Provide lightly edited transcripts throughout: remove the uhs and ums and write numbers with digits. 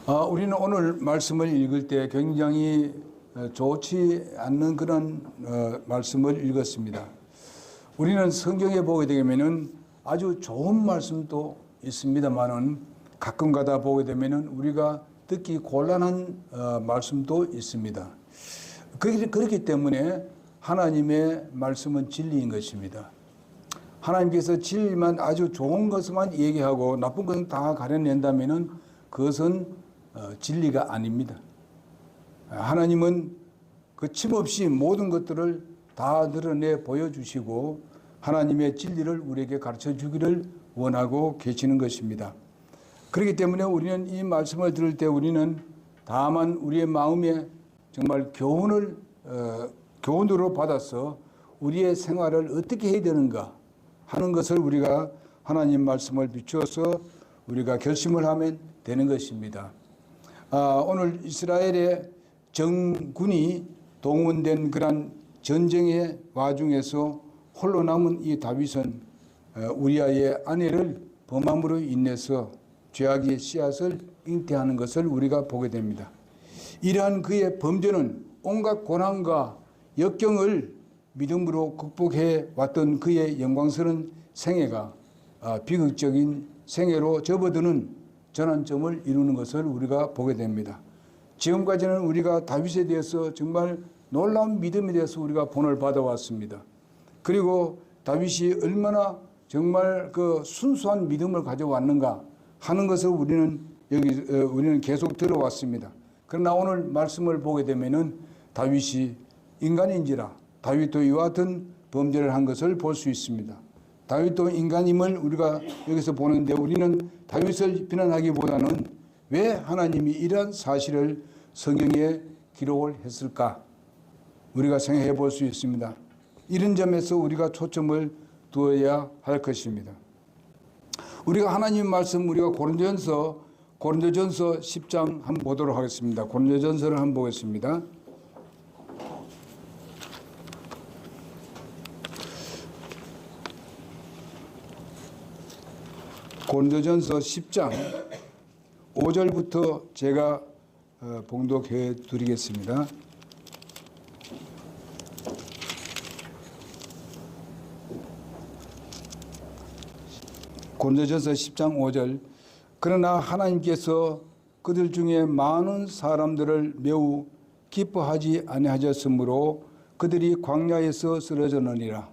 우리는 오늘 말씀을 읽을 때 굉장히 좋지 않는 그런 말씀을 읽었습니다. 우리는 성경에 보게 되면은 아주 좋은 말씀도 있습니다만은 가끔 가다 보게 되면은 우리가 듣기 곤란한 말씀도 있습니다. 그렇기 때문에 하나님의 말씀은 진리인 것입니다. 하나님께서 진리만 아주 좋은 것만 얘기하고 나쁜 것은 다 가려낸다면은 그것은 진리가 아닙니다. 하나님은 거침없이 모든 것들을 다 드러내 보여주시고 하나님의 진리를 우리에게 가르쳐 주기를 원하고 계시는 것입니다. 그렇기 때문에 우리는 이 말씀을 들을 때 우리는 다만 우리의 마음에 정말 교훈으로 받아서 우리의 생활을 어떻게 해야 되는가 하는 것을 우리가 하나님 말씀을 비추어서 우리가 결심을 하면 되는 것입니다. 오늘 이스라엘의 정군이 동원된 그런 전쟁의 와중에서 홀로 남은 이 다윗은 우리아의 아내를 범함으로 인해서 죄악의 씨앗을 잉태하는 것을 우리가 보게 됩니다. 이러한 그의 범죄는 온갖 고난과 역경을 믿음으로 극복해 왔던 그의 영광스러운 생애가 비극적인 생애로 접어드는 전환점을 이루는 것을 우리가 보게 됩니다. 지금까지는 우리가 다윗에 대해서 정말 놀라운 믿음에 대해서 우리가 본을 받아왔습니다. 그리고 다윗이 얼마나 정말 그 순수한 믿음을 가져왔는가 하는 것을 우리는 계속 들어왔습니다. 그러나 오늘 말씀을 보게 되면은 다윗이 인간인지라 다윗도 이와 같은 범죄를 한 것을 볼 수 있습니다. 다윗도 인간임을 우리가 여기서 보는데 우리는 다윗을 비난하기보다는 왜 하나님이 이러한 사실을 성경에 기록을 했을까? 우리가 생각해 볼 수 있습니다. 이런 점에서 우리가 초점을 두어야 할 것입니다. 우리가 하나님 말씀 우리가 고린도전서 10장 한번 보도록 하겠습니다. 고린도전서를 한번 보겠습니다. 고린도전서 10장 5절부터 제가 봉독해 드리겠습니다. 고린도전서 10장 5절 그러나 하나님께서 그들 중에 많은 사람들을 매우 기뻐하지 아니하셨으므로 그들이 광야에서 쓰러졌느니라.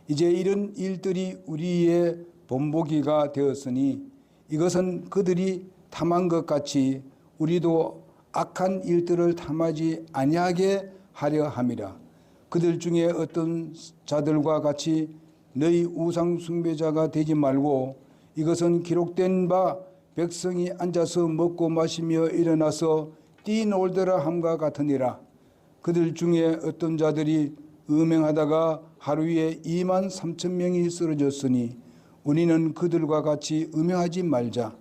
이제 이런 일들이 우리의 본보기가 되었으니 이것은 그들이 탐한 것 같이 우리도 악한 일들을 탐하지 아니하게 하려 함이라. 그들 중에 어떤 자들과 같이 너희 우상 숭배자가 되지 말고 이것은 기록된 바 백성이 앉아서 먹고 마시며 일어나서 뛰놀더라 함과 같으니라. 그들 중에 어떤 자들이 음행하다가 하루에 2만 3천 명이 쓰러졌으니 우리는 그들과 같이 음행하지 말자.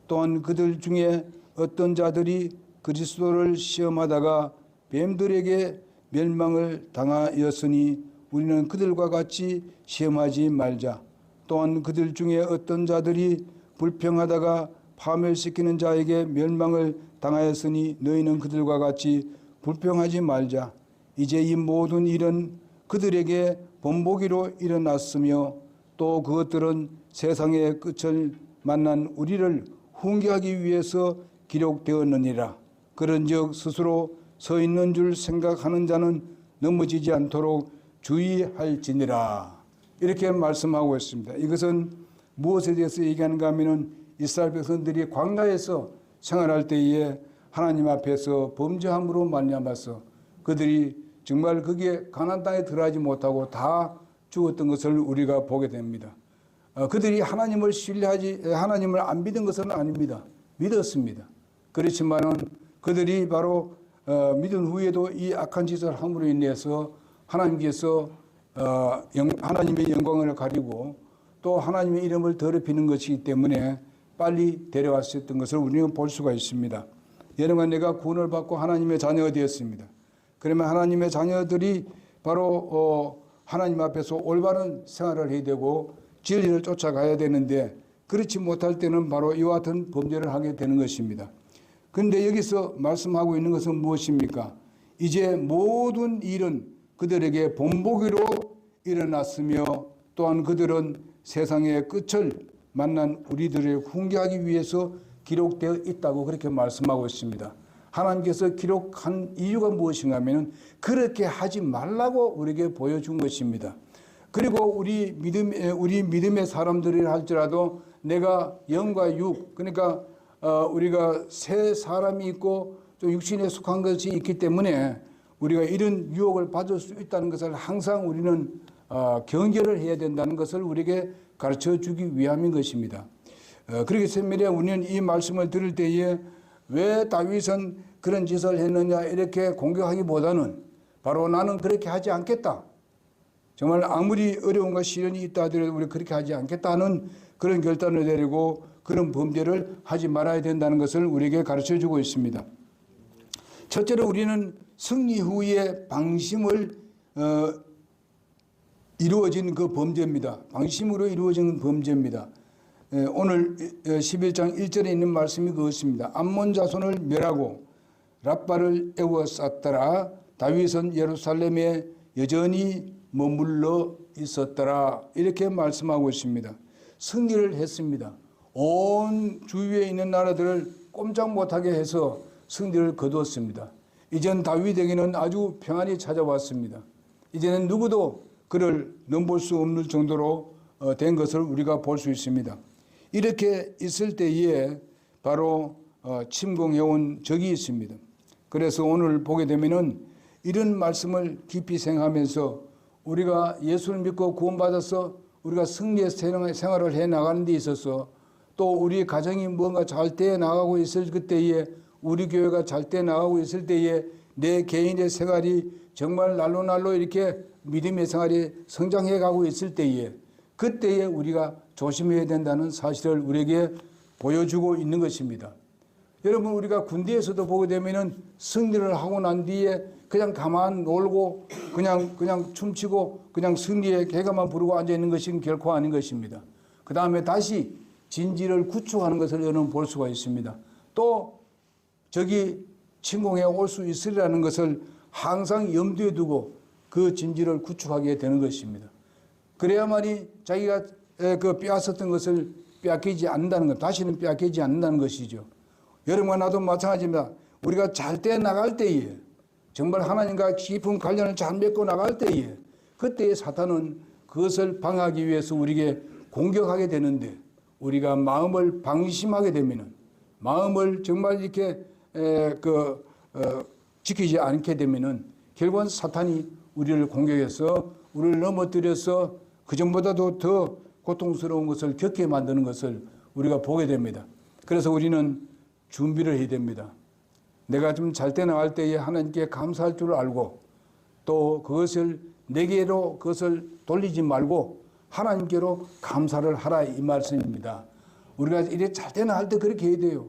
또한 그들 중에 어떤 자들이 그리스도를 시험하다가 뱀들에게 멸망을 당하였으니 우리는 그들과 같이 시험하지 말자. 또한 그들 중에 어떤 자들이 불평하다가 파멸시키는 자에게 멸망을 당하였으니 너희는 그들과 같이 불평하지 말자. 이제 이 모든 일은 그들에게 본보기로 일어났으며 또 그것들은 세상의 끝을 만난 우리를 훈계하기 위해서 기록되었느니라. 그런즉 스스로 서 있는 줄 생각하는 자는 넘어지지 않도록 주의할지니라. 이렇게 말씀하고 있습니다. 이것은 무엇에 대해서 얘기하는가 하면은 이스라엘 백성들이 광야에서 생활할 때에 하나님 앞에서 범죄함으로 말미암아서 그들이 정말 거기에 가나안 땅에 들어가지 못하고 다 죽었던 것을 우리가 보게 됩니다. 그들이 하나님을 하나님을 안 믿은 것은 아닙니다. 믿었습니다. 그렇지만은 그들이 바로 믿은 후에도 이 악한 짓을 함으로 인해서 하나님께서 하나님의 영광을 가리고 또 하나님의 이름을 더럽히는 것이기 때문에 빨리 데려왔었던 것을 우리는 볼 수가 있습니다. 여러분, 내가 구원을 받고 하나님의 자녀가 되었습니다. 그러면 하나님의 자녀들이 바로 하나님 앞에서 올바른 생활을 해야 되고 진리를 쫓아가야 되는데 그렇지 못할 때는 바로 이와 같은 범죄를 하게 되는 것입니다. 그런데 여기서 말씀하고 있는 것은 무엇입니까? 이제 모든 일은 그들에게 본보기로 일어났으며 또한 그들은 세상의 끝을 만난 우리들을 훈계하기 위해서 기록되어 있다고 그렇게 말씀하고 있습니다. 하나님께서 기록한 이유가 무엇인가 하면 그렇게 하지 말라고 우리에게 보여준 것입니다. 그리고 우리 믿음의 사람들이라 할지라도 내가 영과 육, 그러니까 우리가 새 사람이 있고 또 육신에 속한 것이 있기 때문에 우리가 이런 유혹을 받을 수 있다는 것을 항상 우리는 경계를 해야 된다는 것을 우리에게 가르쳐 주기 위함인 것입니다. 그렇기 때문에 우리는 이 말씀을 들을 때에 왜 다윗은 그런 짓을 했느냐 이렇게 공격하기보다는 바로 나는 그렇게 하지 않겠다. 정말 아무리 어려움과 시련이 있다 하더라도 우리 그렇게 하지 않겠다 하는 그런 결단을 내리고 그런 범죄를 하지 말아야 된다는 것을 우리에게 가르쳐 주고 있습니다. 첫째로 우리는 승리 후에 방심을 이루어진 그 범죄입니다. 방심으로 이루어진 범죄입니다. 오늘 11장 1절에 있는 말씀이 그것입니다. 암몬 자손을 멸하고 랍바를 에워쌌더라. 다윗은 예루살렘에 여전히 머물러 있었더라. 이렇게 말씀하고 있습니다. 승리를 했습니다. 온 주위에 있는 나라들을 꼼짝 못하게 해서 승리를 거두었습니다. 이젠 다윗에게는 아주 평안이 찾아왔습니다. 이제는 누구도 그를 넘볼 수 없는 정도로 된 것을 우리가 볼 수 있습니다. 이렇게 있을 때에 바로 침공해온 적이 있습니다. 그래서 오늘 보게 되면은 이런 말씀을 깊이 생각하면서 우리가 예수를 믿고 구원받아서 우리가 승리의 생활을 해 나가는 데 있어서 또 우리 가정이 뭔가 잘 돼 나가고 있을 그때에 우리 교회가 잘 돼 나가고 있을 때에 내 개인의 생활이 정말 날로 이렇게 믿음의 생활이 성장해 가고 있을 때에 그때에 우리가 조심해야 된다는 사실을 우리에게 보여주고 있는 것입니다. 여러분 우리가 군대에서도 보게 되면은 승리를 하고 난 뒤에 그냥 가만 놀고 그냥 춤추고 그냥 승리의 개가만 부르고 앉아 있는 것은 결코 아닌 것입니다. 그 다음에 다시 진지를 구축하는 것을 여러분 볼 수가 있습니다. 또 적이 침공해 올 수 있으리라는 것을 항상 염두에 두고 그 진지를 구축하게 되는 것입니다. 그래야만이 자기가 그 빼앗았던 것을 빼앗기지 않는다는 것, 다시는 빼앗기지 않는다는 것이죠. 여러분과 나도 마찬가지입니다. 우리가 잘 때 나갈 때에 정말 하나님과 깊은 관련을 잘 맺고 나갈 때에 그때에 사탄은 그것을 방해하기 위해서 우리에게 공격하게 되는데 우리가 마음을 방심하게 되면은 마음을 정말 이렇게 지키지 않게 되면은 결국은 사탄이 우리를 공격해서 우리를 넘어뜨려서 그전보다도 더 고통스러운 것을 겪게 만드는 것을 우리가 보게 됩니다. 그래서 우리는 준비를 해야 됩니다. 내가 좀 잘 때 나갈 때에 하나님께 감사할 줄 알고 또 그것을 내게로 그것을 돌리지 말고 하나님께로 감사를 하라 이 말씀입니다. 우리가 이렇게 잘 때 나갈 때 그렇게 해야 돼요.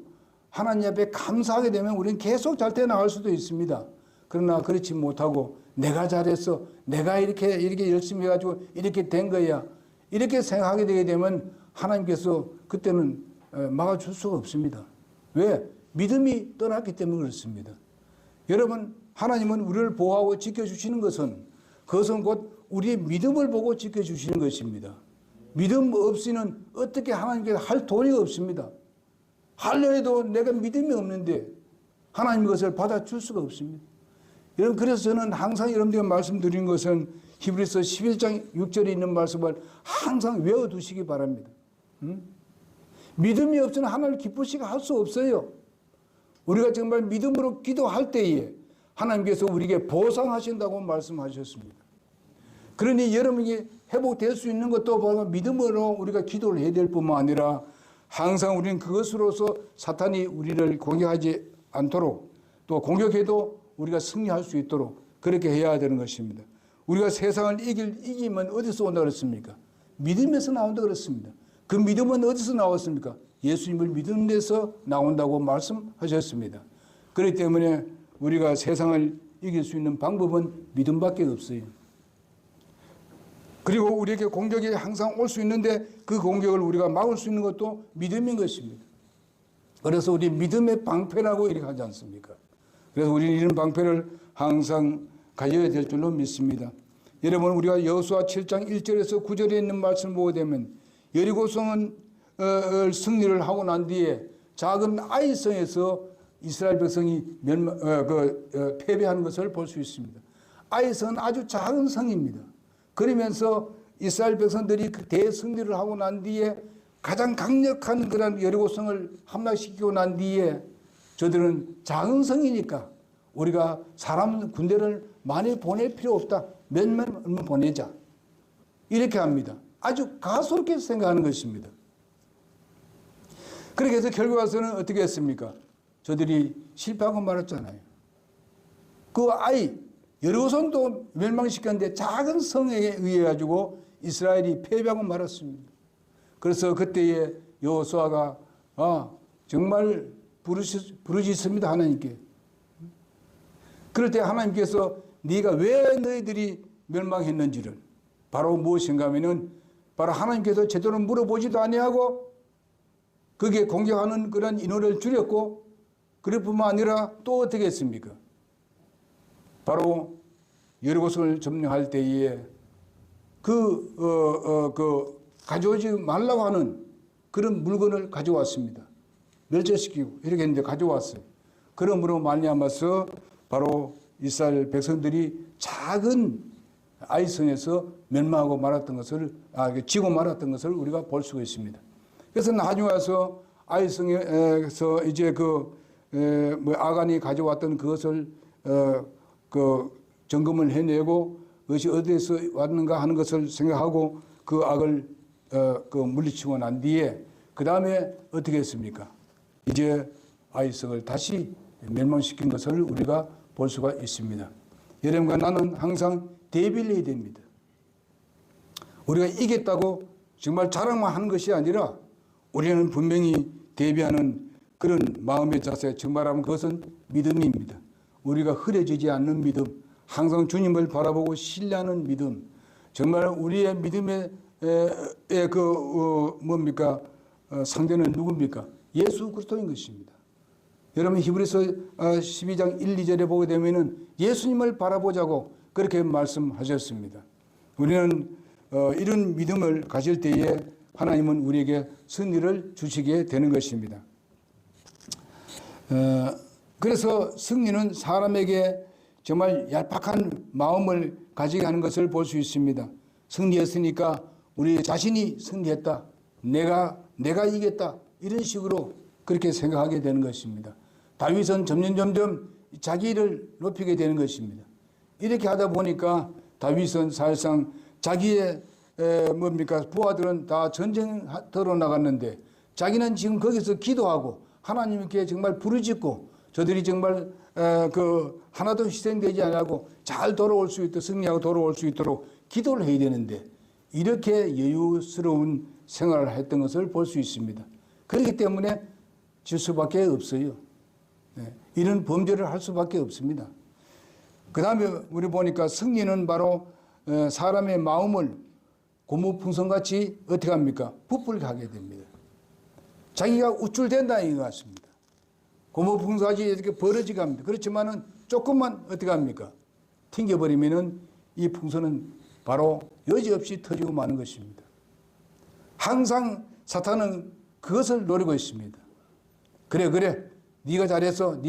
하나님 앞에 감사하게 되면 우리는 계속 잘 때 나갈 수도 있습니다. 그러나 그렇지 못하고 내가 잘했어. 내가 이렇게 열심히 해가지고 이렇게 된 거야. 이렇게 생각하게 되게 되면 하나님께서 그때는 막아줄 수가 없습니다. 왜? 믿음이 떠났기 때문에 그렇습니다. 여러분, 하나님은 우리를 보호하고 지켜주시는 것은 그것은 곧 우리의 믿음을 보고 지켜주시는 것입니다. 믿음 없이는 어떻게 하나님께 할 도리가 없습니다. 하려 해도 내가 믿음이 없는데 하나님 그것을 받아줄 수가 없습니다. 여러분, 그래서 저는 항상 여러분들에게 말씀드린 것은 히브리서 11장 6절에 있는 말씀을 항상 외워두시기 바랍니다. 믿음이 없이는 하나님을 기쁘시게 할 수 없어요. 우리가 정말 믿음으로 기도할 때에 하나님께서 우리에게 보상하신다고 말씀하셨습니다. 그러니 여러분이 회복될 수 있는 것도 바로 믿음으로 우리가 기도를 해야 될 뿐만 아니라 항상 우리는 그것으로서 사탄이 우리를 공격하지 않도록 또 공격해도 우리가 승리할 수 있도록 그렇게 해야 되는 것입니다. 우리가 세상을 이기면 어디서 온다 그랬습니까? 믿음에서 나온다 그랬습니다. 그 믿음은 어디서 나왔습니까? 예수님을 믿는 데서 나온다고 말씀하셨습니다. 그렇기 때문에 우리가 세상을 이길 수 있는 방법은 믿음밖에 없어요. 그리고 우리에게 공격이 항상 올 수 있는데 그 공격을 우리가 막을 수 있는 것도 믿음인 것입니다. 그래서 우리 믿음의 방패라고 이렇게 하지 않습니까? 그래서 우리는 이런 방패를 항상 가져야 될 줄로 믿습니다. 여러분, 우리가 여호수아 7장 1절에서 9절에 있는 말씀을 보게 되면 여리고성은 승리를 하고 난 뒤에 작은 아이성에서 이스라엘 백성이 패배하는 것을 볼 수 있습니다. 아이성은 아주 작은 성입니다. 그러면서 이스라엘 백성들이 그 대승리를 하고 난 뒤에 가장 강력한 그런 여리고성을 함락시키고 난 뒤에 저들은 작은 성이니까 우리가 사람 군대를 많이 보낼 필요 없다. 몇만 보내자. 이렇게 합니다. 아주 가소롭게 생각하는 것입니다. 그렇게 해서 결국 와서는 어떻게 했습니까? 저들이 실패하고 말았잖아요. 그 여리고성도 멸망시켰는데 작은 성에 의해 가지고 이스라엘이 패배하고 말았습니다. 그래서 그때에 여호수아가 정말 부르짖습니다. 하나님께. 그럴 때 하나님께서 네가 왜 너희들이 멸망했는지를 바로 무엇인가 하면은 바로 하나님께서 제대로 물어보지도 아니하고 거기에 공격하는 그런 인원을 줄였고 그럴 뿐만 아니라 또 어떻게 했습니까? 바로 여리고성을 점령할 때에 가져오지 말라고 하는 그런 물건을 가져왔습니다. 멸절시키고 이렇게 했는데 가져왔어요. 그러므로 말미암아서 바로 이스라엘 백성들이 작은 아이성에서 멸망하고 말았던 것을 지고 말았던 것을 우리가 볼 수가 있습니다. 그래서 나중에 와서 아이성에서 이제 아간이 가져왔던 그것을 점검을 해내고 그것이 어디에서 왔는가 하는 것을 생각하고 그 악을 물리치고 난 뒤에 그 다음에 어떻게 했습니까? 이제 아이성을 다시 멸망시킨 것을 우리가 볼 수가 있습니다. 여러분과 나는 항상 대비를 해야 됩니다. 우리가 이겼다고 정말 자랑만 하는 것이 아니라 우리는 분명히 대비하는 그런 마음의 자세, 정말하면 그것은 믿음입니다. 우리가 흐려지지 않는 믿음, 항상 주님을 바라보고 신뢰하는 믿음, 정말 우리의 믿음의 상대는 누굽니까? 예수 그리스도인 것입니다. 여러분 히브리서 12장 1, 2절에 보게 되면은 예수님을 바라보자고 그렇게 말씀하셨습니다. 우리는 이런 믿음을 가질 때에 하나님은 우리에게 승리를 주시게 되는 것입니다. 그래서 승리는 사람에게 정말 얄팍한 마음을 가지게 하는 것을 볼 수 있습니다. 승리했으니까 우리 자신이 승리했다. 내가 이겼다. 이런 식으로 그렇게 생각하게 되는 것입니다. 다윗은 점점 자기를 높이게 되는 것입니다. 이렇게 하다 보니까 다윗은 사실상 자기의 부하들은 다 전쟁터로 나갔는데 자기는 지금 거기서 기도하고 하나님께 정말 부르짖고 저들이 정말 하나도 희생되지 않고 잘 돌아올 수 있도록 승리하고 돌아올 수 있도록 기도를 해야 되는데 이렇게 여유스러운 생활을 했던 것을 볼 수 있습니다. 그렇기 때문에 질 수밖에 없어요. 이런 범죄를 할 수밖에 없습니다. 그 다음에 우리 보니까 승리는 바로 사람의 마음을 고무풍선같이 어떻게 합니까? 부풀게 하게 됩니다. 자기가 우쭐댄다는 것 같습니다. 고무풍선같이 이렇게 벌어지게 합니다. 그렇지만은 조금만 어떻게 합니까? 튕겨버리면은 이 풍선은 바로 여지없이 터지고 마는 것입니다. 항상 사탄은 그것을 노리고 있습니다. 그래. 네가 잘했어.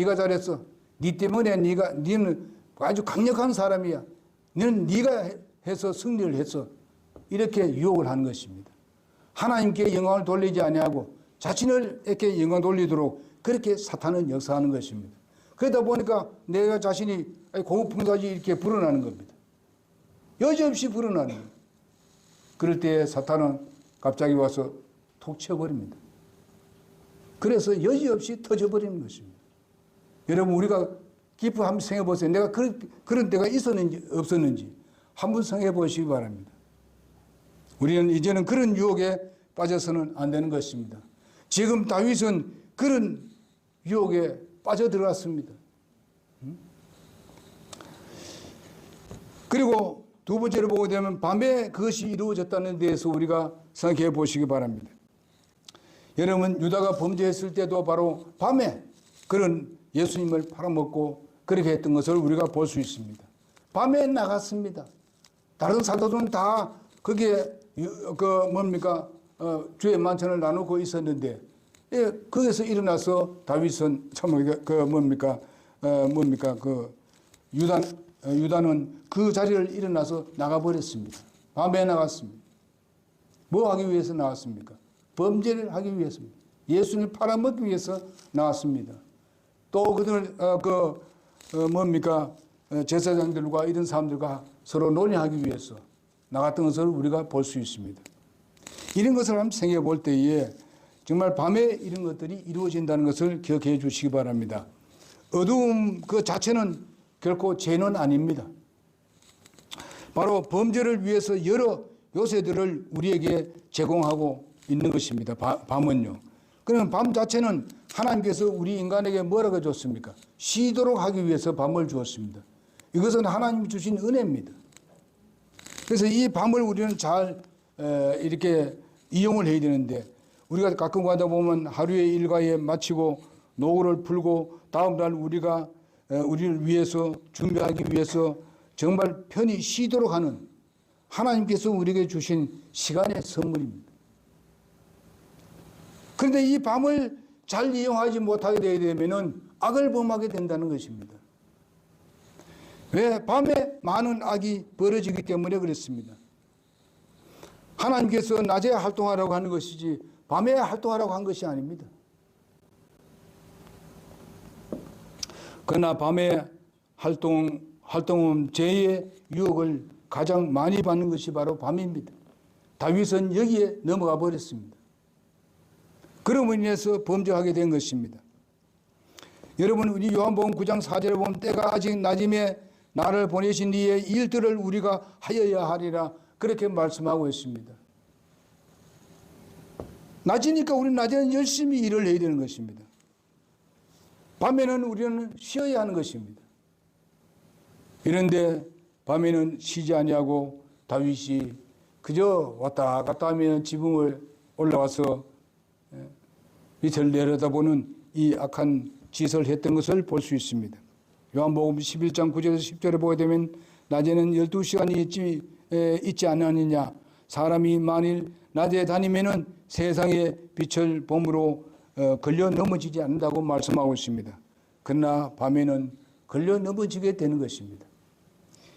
네 때문에 네는 아주 강력한 사람이야. 네가 해서 승리를 했어. 이렇게 유혹을 하는 것입니다. 하나님께 영광을 돌리지 아니하고 자신을 이렇게 영광 돌리도록 그렇게 사탄은 역사하는 것입니다. 그러다 보니까 내가 자신이 고무풍선같이 이렇게 불어나는 겁니다. 여지없이 불어나는 거예요. 그럴 때 사탄은 갑자기 와서 톡 쳐버립니다. 그래서 여지없이 터져버리는 것입니다. 여러분 우리가 깊이 한번 생각해 보세요. 내가 그런 때가 있었는지 없었는지 한번 생각해 보시기 바랍니다. 우리는 이제는 그런 유혹에 빠져서는 안 되는 것입니다. 지금 다윗은 그런 유혹에 빠져들어갔습니다. 그리고 두 번째로 보게 되면 밤에 그것이 이루어졌다는 데에서 우리가 생각해 보시기 바랍니다. 여러분, 유다가 범죄했을 때도 바로 밤에 그런 예수님을 팔아먹고 그렇게 했던 것을 우리가 볼 수 있습니다. 밤에 나갔습니다. 다른 사도들은 다 거기에 주의 만찬을 나누고 있었는데, 예, 거기서 일어나서 다윗은 유다는 그 자리를 일어나서 나가버렸습니다. 밤에 나갔습니다. 뭐 하기 위해서 나왔습니까? 범죄를 하기 위해서입니다. 예수님을 팔아먹기 위해서 나왔습니다. 또 그들 제사장들과 이런 사람들과 서로 논의하기 위해서 나갔던 것을 우리가 볼 수 있습니다. 이런 것을 한번 생각해 볼 때에 정말 밤에 이런 것들이 이루어진다는 것을 기억해 주시기 바랍니다. 어두움 그 자체는 결코 죄는 아닙니다. 바로 범죄를 위해서 여러 요새들을 우리에게 제공하고 있는 것입니다. 밤은요. 그러면 밤 자체는 하나님께서 우리 인간에게 뭐라고 줬습니까? 쉬도록 하기 위해서 밤을 주었습니다. 이것은 하나님이 주신 은혜입니다. 그래서 이 밤을 우리는 잘 이렇게 이용을 해야 되는데, 우리가 가끔 가다 보면 하루의 일과에 마치고 노고를 풀고 다음 날 우리가 우리를 위해서 준비하기 위해서 정말 편히 쉬도록 하는 하나님께서 우리에게 주신 시간의 선물입니다. 그런데 이 밤을 잘 이용하지 못하게 되면 악을 범하게 된다는 것입니다. 왜? 밤에 많은 악이 벌어지기 때문에 그렇습니다. 하나님께서 낮에 활동하라고 하는 것이지 밤에 활동하라고 한 것이 아닙니다. 그러나 밤에 활동은 죄의 유혹을 가장 많이 받는 것이 바로 밤입니다. 다윗은 여기에 넘어가 버렸습니다. 그럼으로 인해서 범죄하게 된 것입니다. 여러분, 우리 요한복음 9장 4절에 보면 때가 아직 낮임에 나를 보내신 이의 일들을 우리가 하여야 하리라, 그렇게 말씀하고 있습니다. 낮이니까 우리는 낮에는 열심히 일을 해야 되는 것입니다. 밤에는 우리는 쉬어야 하는 것입니다. 이런데 밤에는 쉬지 아니하고 다윗이 그저 왔다 갔다 하면 지붕을 올라와서 밑을 내려다보는 이 악한 짓을 했던 것을 볼 수 있습니다. 요한복음 11장 9절에서 10절에 보게 되면 낮에는 12시간이 있지 않느냐, 사람이 만일 낮에 다니면은 세상의 빛을 봄으로 걸려 넘어지지 않는다고 말씀하고 있습니다. 그러나 밤에는 걸려 넘어지게 되는 것입니다.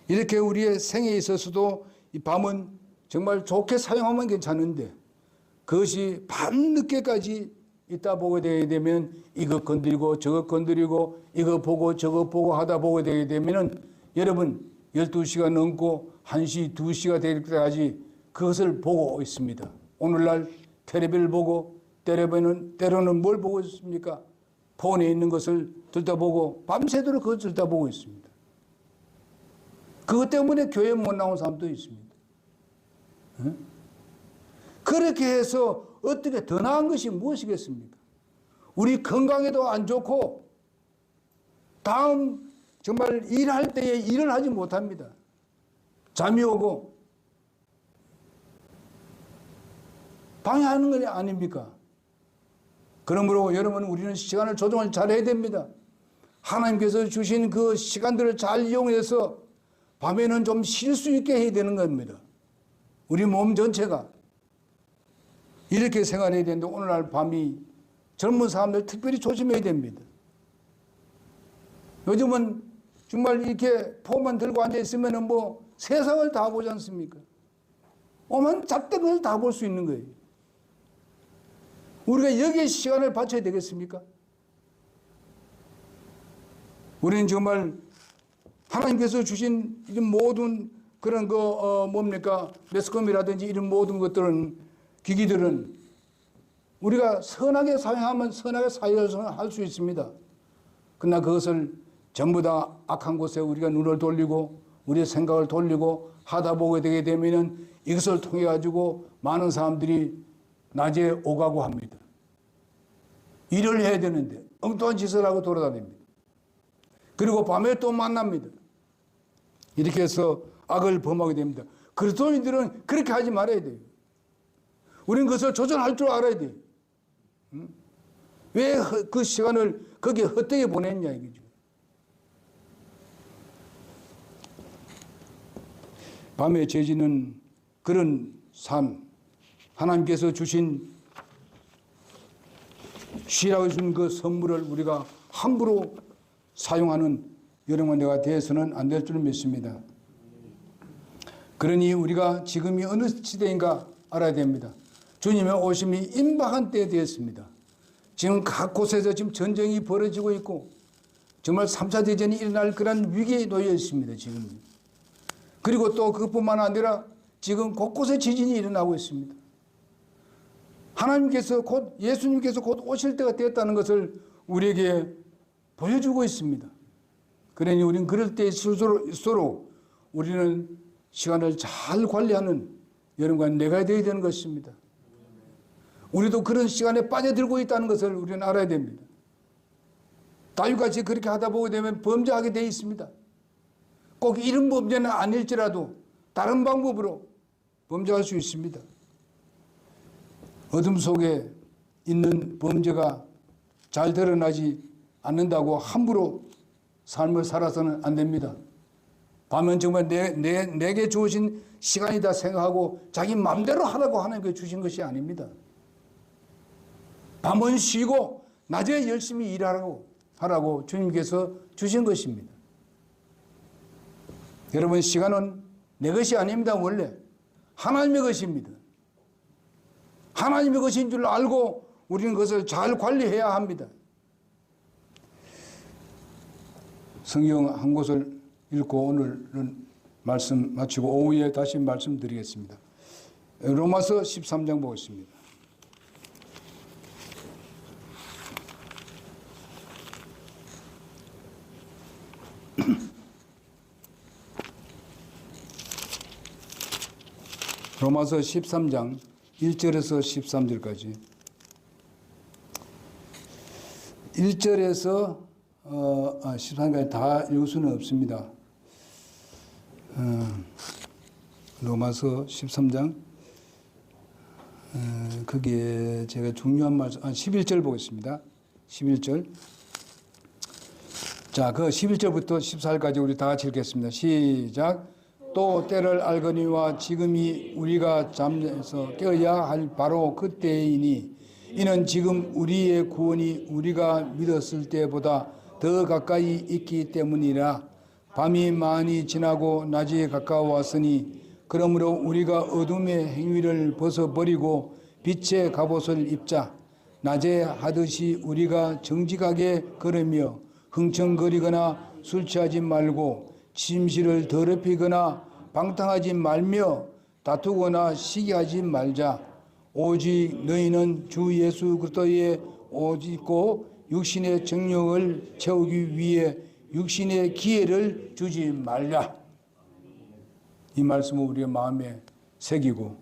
이렇게 우리의 생에 있어서도 이 밤은 정말 좋게 사용하면 괜찮은데, 그것이 밤늦게까지 있다 보게 되게 되면 이거 건드리고 저거 건드리고 이거 보고 저거 보고 하다 보게 되게 되면은 여러분 12시가 넘고 1시, 2시가 될 때까지 그것을 보고 있습니다. 오늘날 텔레비를 보고 때로는 뭘 보고 있습니까? 폰에 있는 것을 들다보고 밤새도록 그걸 들다보고 있습니다. 그것 때문에 교회 못 나온 사람도 있습니다. 그렇게 해서 어떻게 더 나은 것이 무엇이겠습니까? 우리 건강에도 안 좋고 다음 정말 일할 때에 일을 하지 못합니다. 잠이 오고 방해하는 건 아닙니까? 그러므로 여러분, 우리는 시간을 조정을 잘 해야 됩니다. 하나님께서 주신 그 시간들을 잘 이용해서 밤에는 좀 쉴 수 있게 해야 되는 겁니다. 우리 몸 전체가 이렇게 생활해야 되는데 오늘날 밤이 젊은 사람들 특별히 조심해야 됩니다. 요즘은 정말 이렇게 폰만 들고 앉아 있으면 뭐 세상을 다 보지 않습니까? 오만 잡된 걸 다 볼 수 있는 거예요. 우리가 여기에 시간을 바쳐야 되겠습니까? 우리는 정말 하나님께서 주신 이런 모든 그런 매스컴이라든지 이런 모든 것들은, 기기들은 우리가 선하게 사용하면 선하게 사용할 수 있습니다. 그러나 그것을 전부 다 악한 곳에 우리가 눈을 돌리고 우리의 생각을 돌리고 하다 보게 되게 되면은 이것을 통해 가지고 많은 사람들이 낮에 오가고 합니다. 일을 해야 되는데 엉뚱한 짓을 하고 돌아다닙니다. 그리고 밤에 또 만납니다. 이렇게 해서 악을 범하게 됩니다. 그리스도인들은 그렇게 하지 말아야 돼요. 우리는 그것을 조절할 줄 알아야 돼요. 왜 그 시간을 거기에 헛되게 보냈냐 이거죠. 밤에 제지는 그런 삶, 하나님께서 주신 쉬라고 주신 그 선물을 우리가 함부로 사용하는 여러분 내가 되어서는 안 될 줄 믿습니다. 그러니 우리가 지금이 어느 시대인가 알아야 됩니다. 주님의 오심이 임박한 때에 되었습니다. 지금 각 곳에서 지금 전쟁이 벌어지고 있고 정말 3차 대전이 일어날 그런 위기에 놓여 있습니다. 지금. 그리고 또 그뿐만 아니라 지금 곳곳에 지진이 일어나고 있습니다. 하나님께서 곧 예수님께서 곧 오실 때가 되었다는 것을 우리에게 보여주고 있습니다. 그러니 우리는 그럴 때일수록 우리는 시간을 잘 관리하는 여러분과 내가 되어야 되는 것입니다. 우리도 그런 시간에 빠져들고 있다는 것을 우리는 알아야 됩니다. 다윗같이 그렇게 하다 보게 되면 범죄하게 되어 있습니다. 꼭 이런 범죄는 아닐지라도 다른 방법으로 범죄할 수 있습니다. 어둠 속에 있는 범죄가 잘 드러나지 않는다고 함부로 삶을 살아서는 안 됩니다. 밤은 정말 내게 주어진 시간이다 생각하고 자기 마음대로 하라고 하나님께 주신 것이 아닙니다. 밤은 쉬고 낮에 열심히 하라고 주님께서 주신 것입니다. 여러분, 시간은 내 것이 아닙니다. 원래 하나님의 것입니다. 하나님의 것인 줄 알고 우리는 그것을 잘 관리해야 합니다. 성경 한 곳을 읽고 오늘은 말씀 마치고 오후에 다시 말씀드리겠습니다. 로마서 13장 보겠습니다. 로마서 13장 1절에서 13절까지 1절에서 13절까지 다 읽을 수는 없습니다. 로마서 13장 거기에 제가 중요한 말씀 11절 보겠습니다. 11절. 자, 그 11절부터 14절까지 우리 다 같이 읽겠습니다. 시작. 또 때를 알거니와 지금이 우리가 잠에서 깨어야 할 바로 그때이니 이는 지금 우리의 구원이 우리가 믿었을 때보다 더 가까이 있기 때문이라. 밤이 많이 지나고 낮이 가까웠으니 그러므로 우리가 어둠의 행위를 벗어버리고 빛의 갑옷을 입자. 낮에 하듯이 우리가 정직하게 걸으며 흥청거리거나 술 취하지 말고 침실을 더럽히거나 방탕하지 말며 다투거나 시기하지 말자. 오직 너희는 주 예수 그리스도의 오직고 육신의 정욕을 채우기 위해 육신의 기회를 주지 말라. 이 말씀을 우리의 마음에 새기고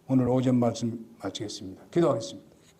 오늘 오전 말씀 마치겠습니다. 기도하겠습니다.